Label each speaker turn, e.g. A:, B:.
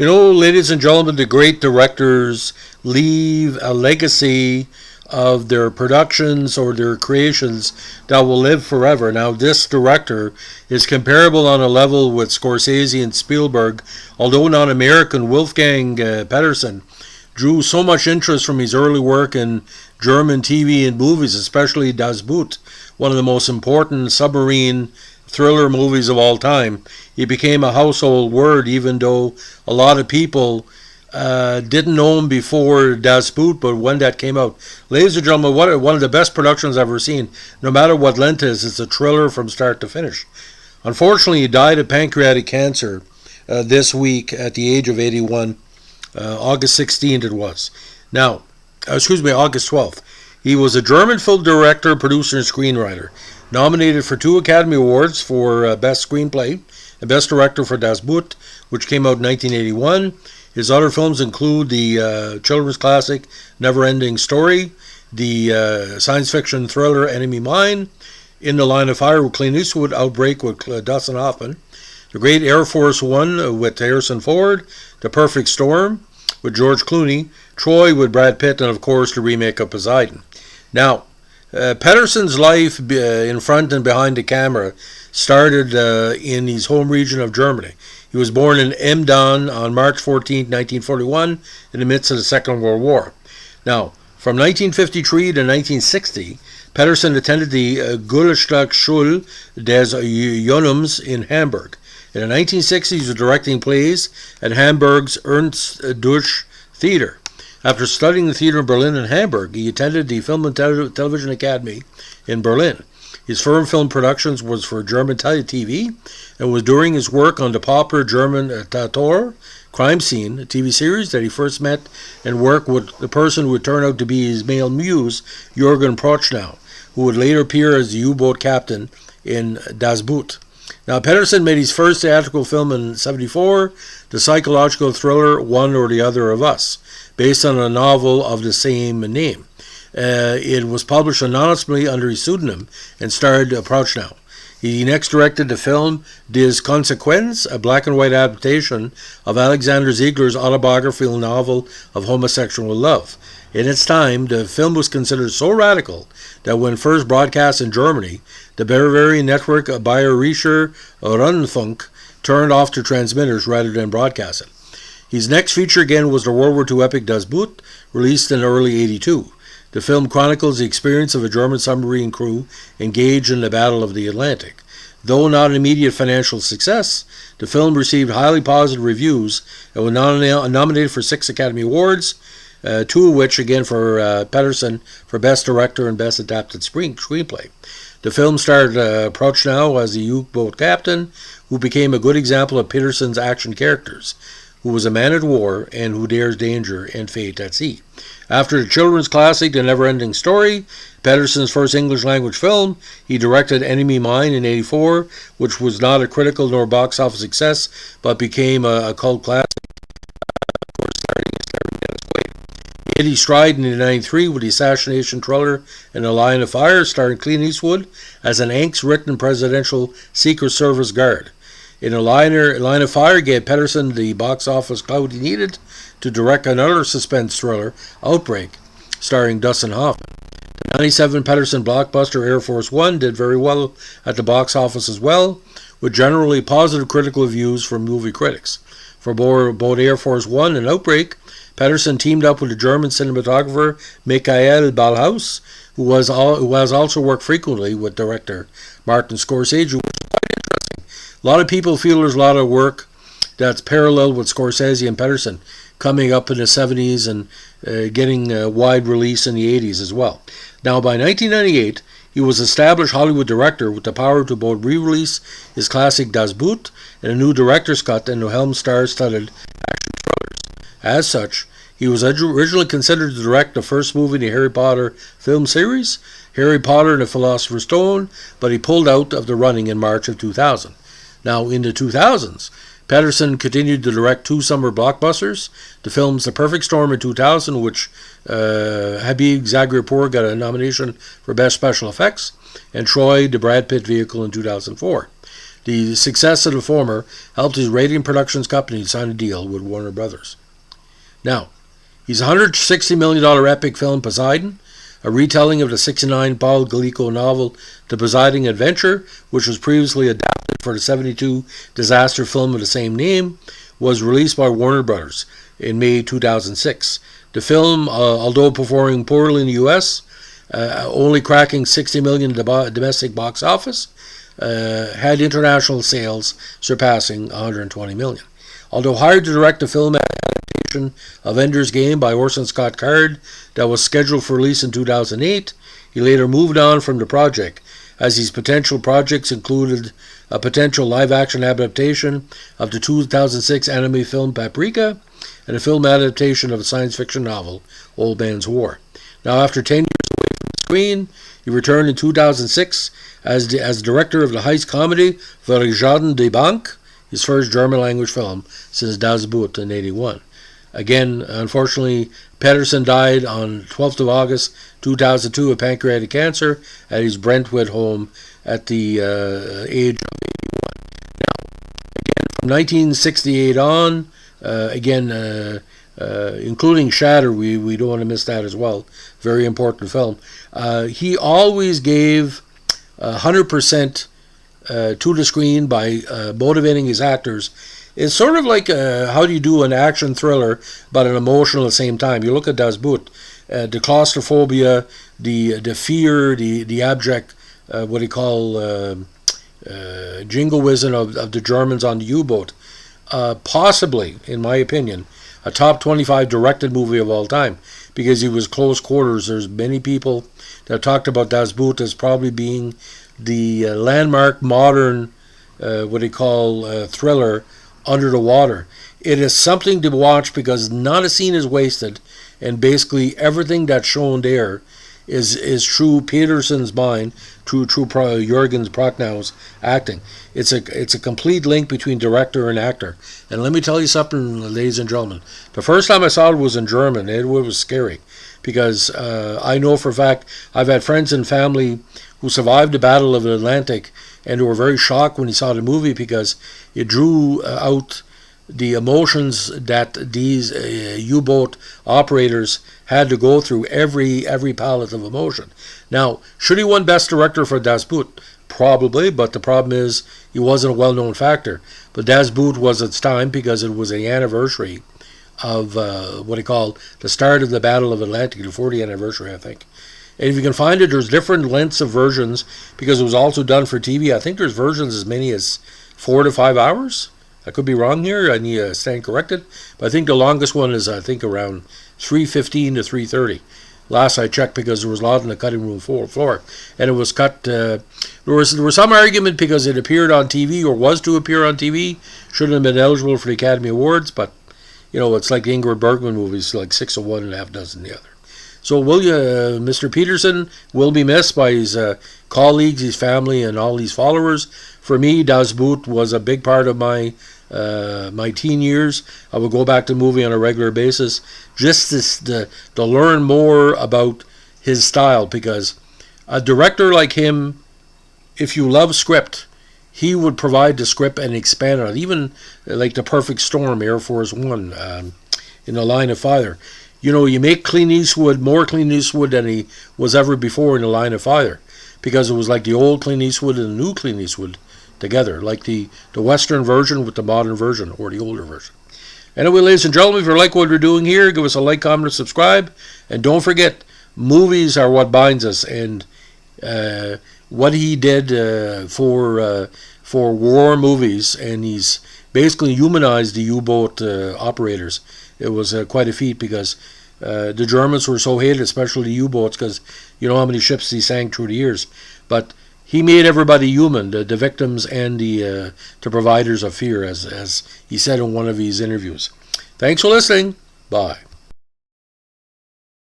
A: You know, ladies and gentlemen, the great directors leave a legacy of their productions or their creations that will live forever. Now, this director is comparable on a level with Scorsese and Spielberg, although not American. Wolfgang Petersen drew so much interest from his early work in German TV and movies, especially Das Boot, one of the most important submarine thriller movies of all time. He became a household word, even though a lot of people didn't know him before Das Boot, but when that came out. Ladies and gentlemen, one of the best productions I've ever seen. No matter what length it is, it's a thriller from start to finish. Unfortunately, he died of pancreatic cancer this week at the age of 81. August 16th it was. Now, August 12th. He was a German film director, producer, and screenwriter. Nominated for 2 Academy Awards for Best Screenplay and Best Director for Das Boot, which came out in 1981. His other films include the children's classic Never Ending Story, the science fiction thriller Enemy Mine, In the Line of Fire with Clint Eastwood, Outbreak with Dustin Hoffman, The Great Air Force One with Harrison Ford, The Perfect Storm with George Clooney, Troy with Brad Pitt, and of course the remake of Poseidon. Now, Petersen's life in front and behind the camera started in his home region of Germany. He was born in Emden on March 14, 1941, in the midst of the Second World War. Now, from 1953 to 1960, Petersen attended the Schule des Jungtums in Hamburg. In the 1960s, he was directing plays at Hamburg's Ernst Deutsch Theater. After studying the theater in Berlin and Hamburg, he attended the Film and Television Academy in Berlin. His first film productions was for German TV, and was during his work on the popular German Tatort crime scene, a TV series, that he first met and worked with the person who would turn out to be his male muse, Jürgen Prochnow, who would later appear as the U-boat captain in Das Boot. Now, Petersen made his first theatrical film in 1974, the psychological thriller One or the Other of Us, based on a novel of the same name. It was published anonymously under his pseudonym and starred Prochnow. He next directed the film Des Consequences, a black and white adaptation of Alexander Ziegler's autobiographical novel of homosexual love. In its time, the film was considered so radical that when first broadcast in Germany, the Bavarian network Bayerischer Rundfunk turned off the transmitters rather than broadcast it. His next feature again was the World War II epic Das Boot, released in early '82. The film chronicles the experience of a German submarine crew engaged in the Battle of the Atlantic. Though not an immediate financial success, the film received highly positive reviews and was nominated for 6 Academy Awards, 2 of which, again, for Petersen for Best Director and Best Adapted Screenplay. The film starred Prochnow as the U-boat captain, who became a good example of Petersen's action characters, who was a man at war and who dares danger and fate at sea. After the children's classic The Never Ending Story, Petersen's first English-language film, he directed Enemy Mine in '84, which was not a critical nor box office success, but became a cult classic. Of course, starring Dennis Quaid. He hit his stride in '93 with the assassination thriller In the Line of Fire, starring Clint Eastwood as an angst-ridden presidential Secret Service guard. In the Line of Fire gave Petersen the box office clout he needed to direct another suspense thriller, Outbreak, starring Dustin Hoffman. The '97 Petersen blockbuster Air Force One did very well at the box office as well, with generally positive critical reviews from movie critics. For both Air Force One and Outbreak, Petersen teamed up with the German cinematographer Michael Ballhaus, who has also worked frequently with director Martin Scorsese, which is quite interesting. A lot of people feel there's a lot of work that's parallel with Scorsese and Petersen coming up in the 70s and getting a wide release in the 80s as well. Now, by 1998, he was an established Hollywood director with the power to both re-release his classic Das Boot and a new director's cut and Helm star-studded action thrillers. As such, he was originally considered to direct the first movie in the Harry Potter film series, Harry Potter and the Philosopher's Stone, but he pulled out of the running in March of 2000. Now, in the 2000s, Petersen continued to direct 2 summer blockbusters. The films The Perfect Storm in 2000, which Habib Zaghir-Pour got a nomination for Best Special Effects, and Troy, the Brad Pitt vehicle, in 2004. The success of the former helped his Radiant Productions company sign a deal with Warner Brothers. Now, his $160 million epic film Poseidon, a retelling of the '69 Paul Glico novel The Poseidon Adventure, which was previously adapted for the '72 disaster film of the same name, was released by Warner Brothers in May 2006. The film, although performing poorly in the U.S., only cracking $60 million domestic box office, had international sales surpassing $120 million. Although hired to direct the film adaptation of Ender's Game by Orson Scott Card that was scheduled for release in 2008, he later moved on from the project, as his potential projects included a potential live-action adaptation of the 2006 anime film Paprika and a film adaptation of a science fiction novel, Old Man's War. Now, after 10 years away from the screen, he returned in 2006 as director of the heist comedy Verjaden die Bank, his first German-language film since Das Boot in '81. Again, unfortunately, Petersen died on 12th of August 2002 of pancreatic cancer at his Brentwood home at the age of 81. Now, again, from 1968 on, including Shatter, we don't want to miss that as well. Very important film. He always gave 100% to the screen by motivating his actors. It's sort of like how do you do an action thriller but an emotional at the same time. You look at Das Boot, the claustrophobia, the fear, the abject, what do you call, jingoism of the Germans on the U-boat. Possibly, in my opinion, a top 25 directed movie of all time, because he was close quarters. There's many people that talked about Das Boot as probably being the landmark modern, what do you call, thriller under the water. It is something to watch because not a scene is wasted, and basically everything that's shown there is true Petersen's mind, true Jürgen Prochnow acting. It's a complete link between director and actor. And let me tell you something, ladies and gentlemen. The first time I saw it was in German. It was scary because I know for a fact I've had friends and family who survived the Battle of the Atlantic and who were very shocked when he saw the movie because it drew out the emotions that these U-boat operators had to go through, every palette of emotion. Now, should he won Best Director for Das Boot? Probably, but the problem is he wasn't a well-known factor. But Das Boot was its time because it was the anniversary of what he called the start of the Battle of Atlantic, the 40th anniversary, I think. And if you can find it, there's different lengths of versions because it was also done for TV. I think there's versions as many as 4 to 5 hours. I could be wrong here. I need to stand corrected. But I think the longest one is, I think, around 3:15 to 3:30. Last I checked, because there was a lot on the cutting room floor. And it was cut. There was some argument because it appeared on TV, or was to appear on TV. Shouldn't have been eligible for the Academy Awards. But, it's like the Ingrid Bergman movies, like 6 of one and a half dozen the other. So Mr. Petersen will be missed by his colleagues, his family, and all these followers. For me, Das Boot was a big part of my teen years. I would go back to the movie on a regular basis just to learn more about his style, because a director like him, if you love script, he would provide the script and expand on it. Even like The Perfect Storm, Air Force One, In the Line of Fire. You make Clint Eastwood more Clint Eastwood than he was ever before in The Line of Fire, because it was like the old Clint Eastwood and the new Clint Eastwood together, like the Western version with the modern version, or the older version. Anyway, ladies and gentlemen, if you like what we're doing here, give us a like, comment, and subscribe. And don't forget, movies are what binds us, and what he did for war movies, and he's basically humanized the U-boat operators. It was quite a feat, because the Germans were so hated, especially the U-boats, because you know how many ships he sank through the years. But he made everybody human, the victims and the providers of fear, as he said in one of his interviews. Thanks for listening. Bye.